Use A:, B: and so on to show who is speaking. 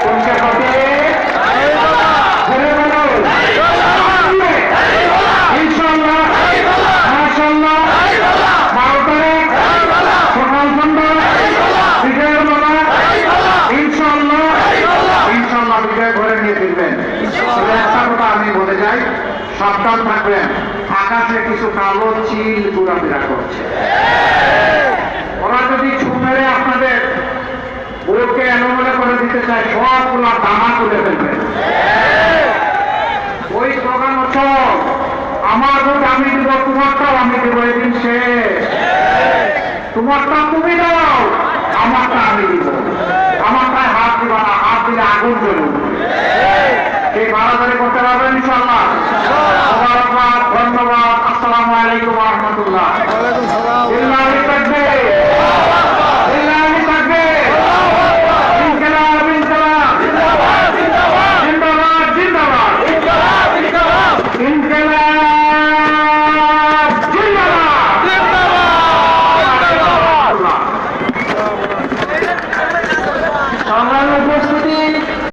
A: কোনটা হবে? ইনশাআল্লাহ, মাশাআল্লাহ, 12 তারিখ সকাল সন্ধ্যা বিজয়ের মালা, ইনশাআল্লাহ ইনশাআল্লাহ বিজয় ঘরে নিয়ে ফিরবেন। একটা কথা আমি বলে যাই, সাবধান থাকবেন, আকাশে কিছু কালো চিল ঘোরাফেরা করছে। ওরা যদি ছু মেরে আপনাদের ভোটকে এলোমেলো করে দিতে চায়, সবগুলো দানা তুলে ফেলবেন। ওই স্লোগান হচ্ছে আমার ভোট আমি দিব, তোমারটাও আমি দেবো, এদিন শেষ। তোমারটা তুমি দাও, আমারটা আমি দিব। আমারটায় হাত দিবা না, হাত দিলে আগুন জ্বলবে। এই বাড়াবাড়ি করতে পারবেন ইনশাআল্লাহ। ধন্যবাদ। আসসালামু আলাইকুম ওয়া রাহমাতুল্লাহ।